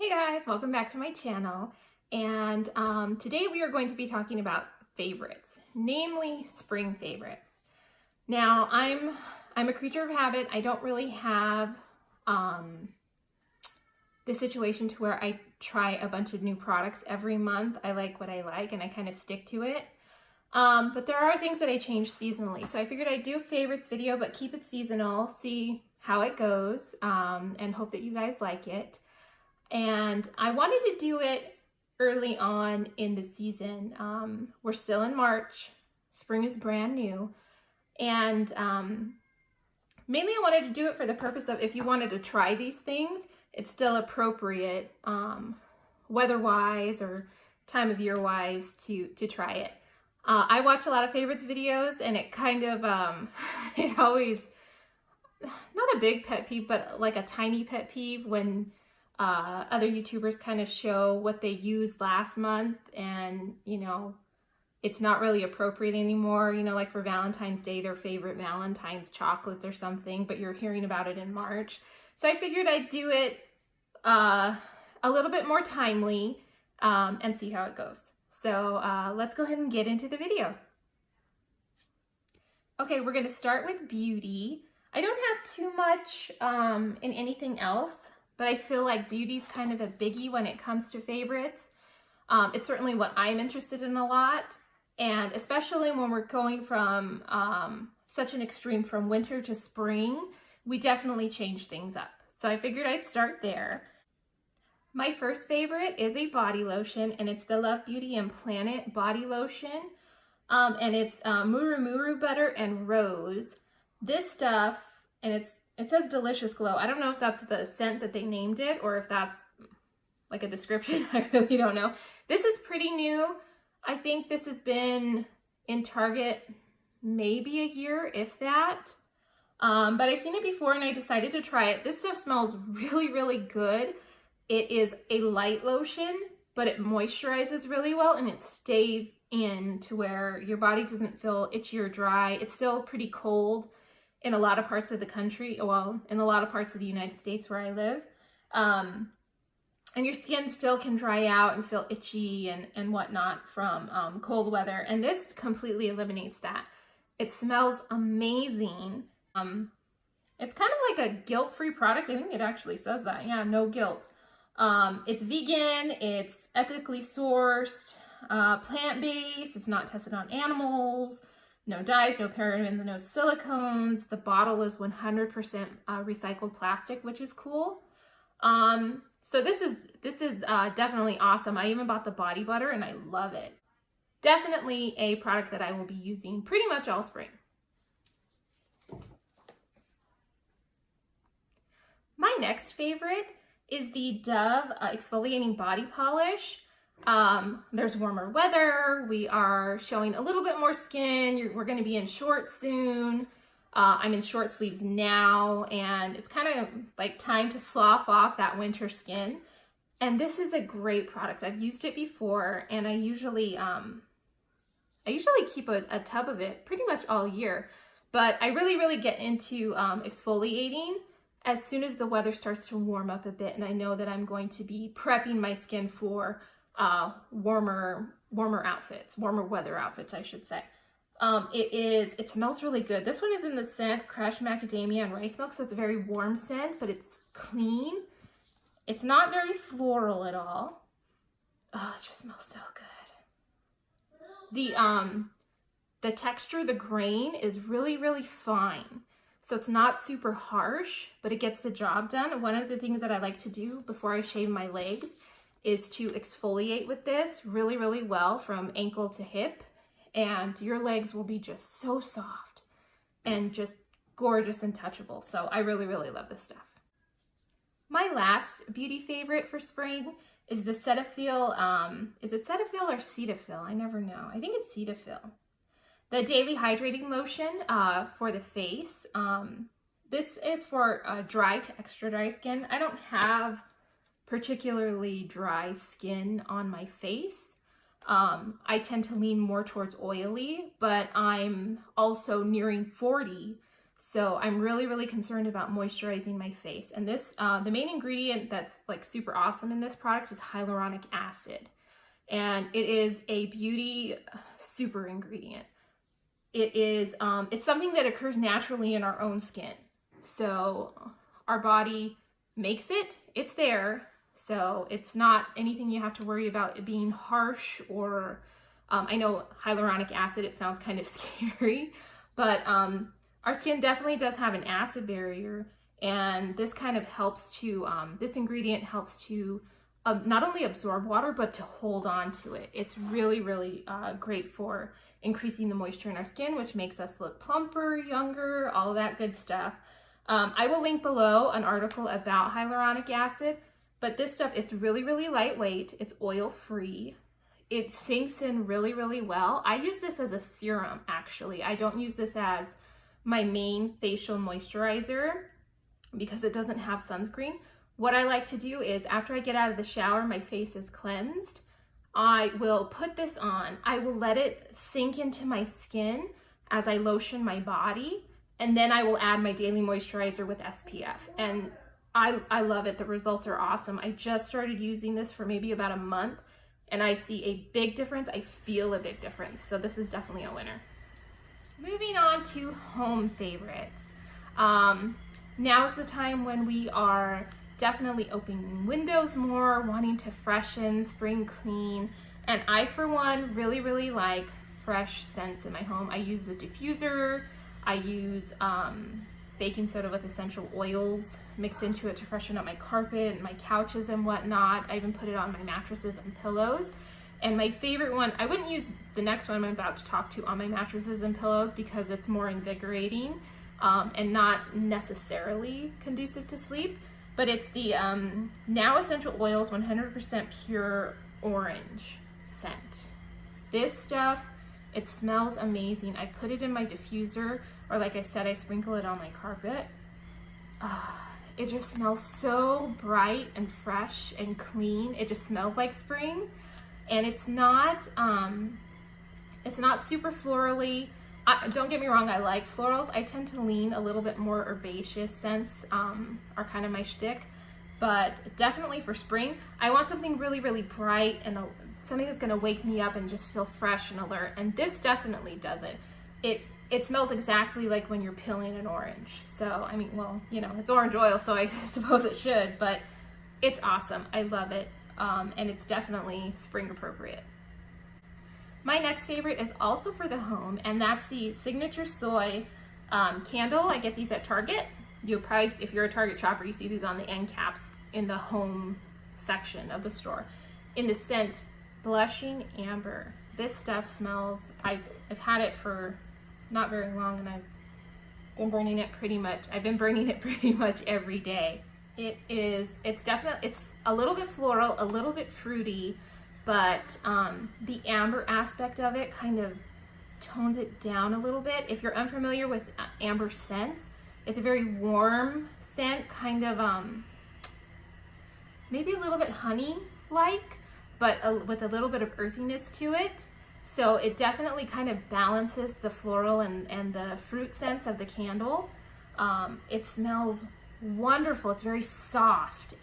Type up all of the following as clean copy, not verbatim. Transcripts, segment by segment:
Hey guys, welcome back to my channel. And today we are going to be talking about favorites, namely spring favorites. Now I'm a creature of habit. I don't really have the situation to where I try a bunch of new products every month. I like what I like and I kind of stick to it. But there are things that I change seasonally. So I figured I'd do a favorites video, but keep it seasonal, see how it goes, and hope that you guys like it. And I wanted to do it early on in the season. We're still in March. Spring is brand new. And mainly I wanted to do it for the purpose of if you wanted to try these things, it's still appropriate weather-wise or time of year-wise to try it. I watch a lot of favorites videos and it kind of, it always, not a big pet peeve, but like a tiny pet peeve when other YouTubers kind of show what they used last month and, you know, it's not really appropriate anymore, you know, like for Valentine's Day, their favorite Valentine's chocolates or something, but you're hearing about it in March. So I figured I'd do it a little bit more timely and see how it goes. So let's go ahead and get into the video. Okay, we're going to start with beauty. I don't have too much in anything else, but I feel like beauty's kind of a biggie when it comes to favorites. It's certainly what I'm interested in a lot, and especially when we're going from such an extreme from winter to spring, we definitely change things up. So I figured I'd start there. My first favorite is a body lotion, and it's the Love Beauty and Planet body lotion, and it's Muru Muru butter and rose. This stuff, and it says Delicious Glow. I don't know if that's the scent that they named it or if that's like a description. I really don't know. This is pretty new. I think this has been in Target maybe a year, if that. But I've seen it before and I decided to try it. This stuff smells really, really good. It is a light lotion, but it moisturizes really well and it stays in to where your body doesn't feel itchy or dry. It's still pretty cold in a lot of parts of the country, well, in a lot of parts of the United States where I live. And your skin still can dry out and feel itchy and whatnot from cold weather. And this completely eliminates that. It smells amazing. It's kind of like a guilt-free product. I think it actually says that. Yeah, no guilt. It's vegan, it's ethically sourced, plant-based, it's not tested on animals, no dyes, no parabens, no silicones. The bottle is 100% recycled plastic, which is cool. So this is definitely awesome. I even bought the body butter and I love it. Definitely a product that I will be using pretty much all spring. My next favorite is the Dove exfoliating body polish. There's warmer weather. We are showing a little bit more skin. We're going to be in shorts soon. I'm in short sleeves now, and it's kind of like time to slough off that winter skin. And this is a great product. I've used it before, and I usually keep a tub of it pretty much all year. But I really get into exfoliating as soon as the weather starts to warm up a bit, and I know that I'm going to be prepping my skin for warmer weather outfits, I should say. It smells really good. This one is in the scent Crushed Macadamia and Rice Milk, so it's a very warm scent, but it's clean. It's not very floral at all. Oh, it just smells so good. The texture, the grain is really fine. So it's not super harsh, but it gets the job done. One of the things that I like to do before I shave my legs is to exfoliate with this really well from ankle to hip. And your legs will be just so soft and just gorgeous and touchable. So I really love this stuff. My last beauty favorite for spring is the Cetaphil. Is it Cetaphil or Cetaphil? I never know. I think it's Cetaphil. The Daily Hydrating Lotion for the face. This is for dry to extra dry skin. I don't have particularly dry skin on my face. I tend to lean more towards oily, but I'm also nearing 40. So I'm really, really concerned about moisturizing my face. And this, the main ingredient that's like super awesome in this product is hyaluronic acid. And it is a beauty super ingredient. It is, it's something that occurs naturally in our own skin. So our body makes it, it's there. So it's not anything you have to worry about it being harsh or, I know hyaluronic acid, it sounds kind of scary, but our skin definitely does have an acid barrier, and this kind of helps to, this ingredient helps to not only absorb water, but to hold on to it. It's really, really great for increasing the moisture in our skin, which makes us look plumper, younger, all of that good stuff. I will link below an article about hyaluronic acid, but this stuff, it's really, really lightweight. It's oil-free. It sinks in really, really well. I use this as a serum, actually. I don't use this as my main facial moisturizer because it doesn't have sunscreen. What I like to do is after I get out of the shower, my face is cleansed, I will put this on. I will let it sink into my skin as I lotion my body, and then I will add my daily moisturizer with SPF. And I love it. The results are awesome. I just started using this for maybe about a month, and I see a big difference. I feel a big difference. So this is definitely a winner. Moving on to home favorites. Now's the time when we are definitely opening windows more, wanting to freshen, spring clean. And I, for one, really, really like fresh scents in my home. I use a diffuser. I use baking soda with essential oils mixed into it to freshen up my carpet and my couches and whatnot. I even put it on my mattresses and pillows. And my favorite one, I wouldn't use the next one I'm about to talk to on my mattresses and pillows because it's more invigorating and not necessarily conducive to sleep. But it's the Now Essential Oils 100% Pure Orange scent. This stuff, it smells amazing. I put it in my diffuser, or like I said, I sprinkle it on my carpet. It just smells so bright and fresh and clean. It just smells like spring. And it's not super florally. Don't get me wrong, I like florals. I tend to lean a little bit more herbaceous scents are kind of my shtick. But definitely for spring, I want something really, really bright and something that's gonna wake me up and just feel fresh and alert. And this definitely does it. It smells exactly like when you're peeling an orange. So, I mean, well, you know, it's orange oil, so I suppose it should, but it's awesome. I love it. And it's definitely spring appropriate. My next favorite is also for the home, and that's the Signature Soy candle. I get these at Target. You'll probably, if you're a Target shopper, you see these on the end caps in the home section of the store. In the scent, Blushing Amber. This stuff smells, I've had it for not very long, and I've been burning it pretty much every day. It's a little bit floral, a little bit fruity, but the amber aspect of it kind of tones it down a little bit. If you're unfamiliar with amber scents, it's a very warm scent, kind of maybe a little bit honey-like, but with a little bit of earthiness to it. So it definitely kind of balances the floral and the fruit scents of the candle. It smells wonderful. It's very soft.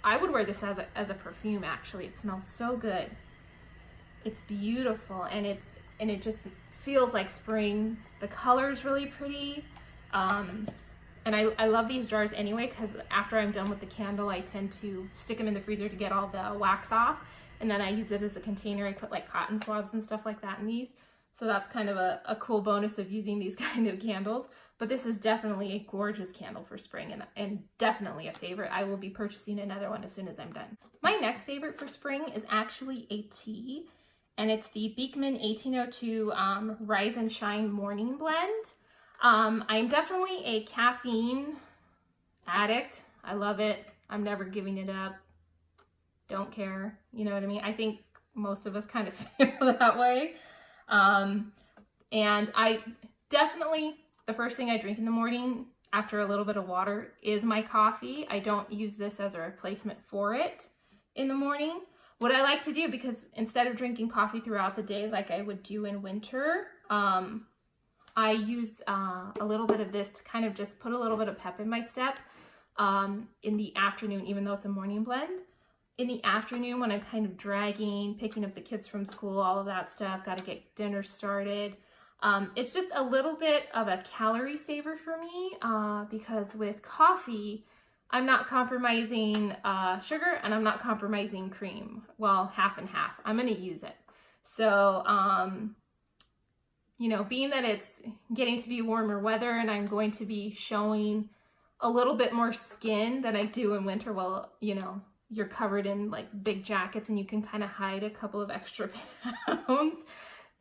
I would wear this as a perfume, actually. It smells so good. It's beautiful, and it just feels like spring. The color is really pretty. And I love these jars anyway, because after I'm done with the candle, I tend to stick them in the freezer to get all the wax off. And then I use it as a container. I put like cotton swabs and stuff like that in these. So that's kind of a cool bonus of using these kind of candles. But this is definitely a gorgeous candle for spring, and definitely a favorite. I will be purchasing another one as soon as I'm done. My next favorite for spring is actually a tea, and it's the Beekman 1802 Rise and Shine Morning Blend. I'm definitely a caffeine addict. I love it. I'm never giving it up. Don't care. You know what I mean? I think most of us kind of feel that way. And I definitely, the first thing I drink in the morning after a little bit of water is my coffee. I don't use this as a replacement for it in the morning. What I like to do, because instead of drinking coffee throughout the day like I would do in winter, I use a little bit of this to kind of just put a little bit of pep in my step in the afternoon, even though it's a morning blend. In the afternoon when I'm kind of dragging, picking up the kids from school, all of that stuff, got to get dinner started. It's just a little bit of a calorie saver for me because with coffee, I'm not compromising sugar and I'm not compromising cream. Well, half and half. I'm going to use it. So, you know, being that it's getting to be warmer weather and I'm going to be showing a little bit more skin than I do in winter, well, you know, you're covered in like big jackets and you can kind of hide a couple of extra pounds.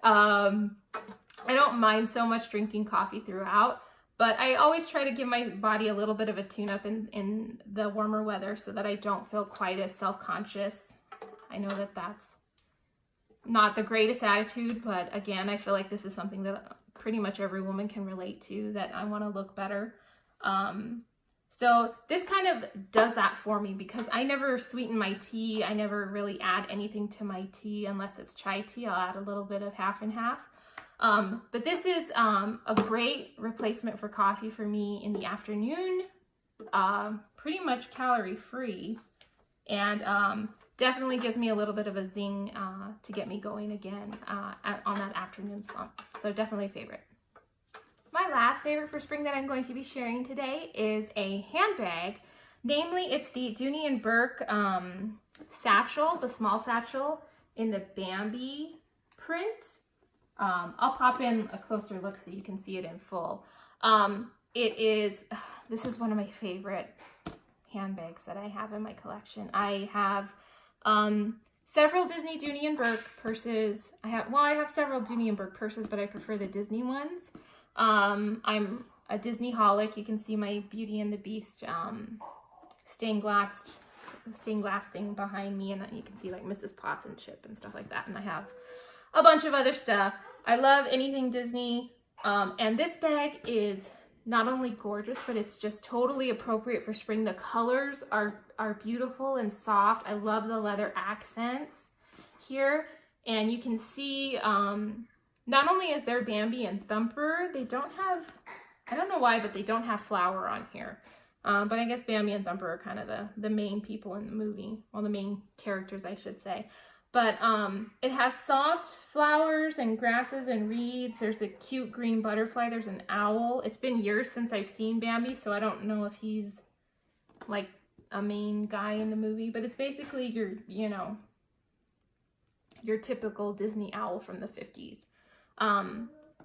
I don't mind so much drinking coffee throughout, but I always try to give my body a little bit of a tune-up in the warmer weather so that I don't feel quite as self-conscious. I know that that's not the greatest attitude, but again, I feel like this is something that pretty much every woman can relate to, that I want to look better. So this kind of does that for me because I never sweeten my tea. I never really add anything to my tea unless it's chai tea. I'll add a little bit of half and half. But this is a great replacement for coffee for me in the afternoon. Pretty much calorie free, and definitely gives me a little bit of a zing to get me going again on that afternoon slump. So definitely a favorite. My last favorite for spring that I'm going to be sharing today is a handbag. Namely, it's the Dooney & Bourke satchel, the small satchel in the Bambi print. I'll pop in a closer look so you can see it in full. This is one of my favorite handbags that I have in my collection. I have several Disney Dooney & Bourke purses. I have several Dooney & Bourke purses, but I prefer the Disney ones. I'm a Disney holic. You can see my Beauty and the Beast stained glass thing behind me, and you can see like Mrs. Potts and Chip and stuff like that. And I have a bunch of other stuff. I love anything Disney, and this bag is not only gorgeous, but it's just totally appropriate for spring. The colors are beautiful and soft. I love the leather accents here, and you can see not only is there Bambi and Thumper, they don't have, I don't know why, but they don't have Flower on here. But I guess Bambi and Thumper are kind of the main people in the movie. Well, the main characters, I should say. But it has soft flowers and grasses and reeds. There's a cute green butterfly. There's an owl. It's been years since I've seen Bambi, so I don't know if he's like a main guy in the movie. But it's basically your typical Disney owl from the 50s.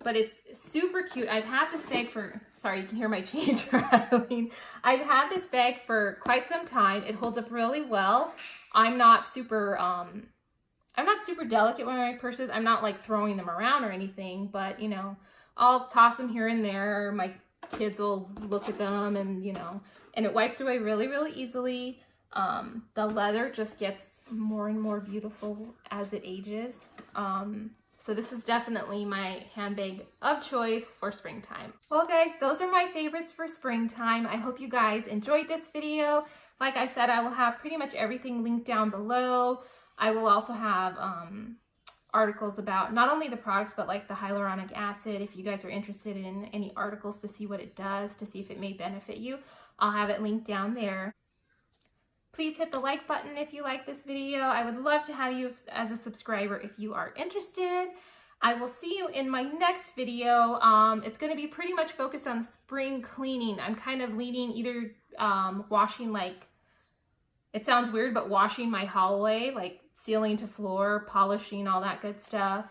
But it's super cute. I've had this bag for, sorry, you can hear my change rattling. I've had this bag for quite some time. It holds up really well. I'm not super delicate with my purses. I'm not like throwing them around or anything, but you know, I'll toss them here and there. My kids will look at them and and it wipes away really, really easily. The leather just gets more and more beautiful as it ages. So this is definitely my handbag of choice for springtime. Well guys, those are my favorites for springtime. I hope you guys enjoyed this video. Like I said, I will have pretty much everything linked down below. I will also have articles about not only the products, but like the hyaluronic acid. If you guys are interested in any articles to see what it does, to see if it may benefit you, I'll have it linked down there. Please hit the like button if you like this video. I would love to have you as a subscriber if you are interested. I will see you in my next video. It's going to be pretty much focused on spring cleaning. I'm kind of leaning either washing, like, it sounds weird, but washing my hallway, like ceiling to floor, polishing, all that good stuff.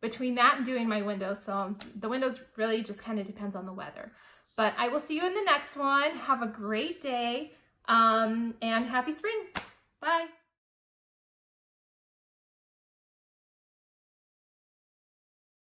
Between that and doing my windows. So the windows really just kind of depends on the weather. But I will see you in the next one. Have a great day. And happy spring. Bye.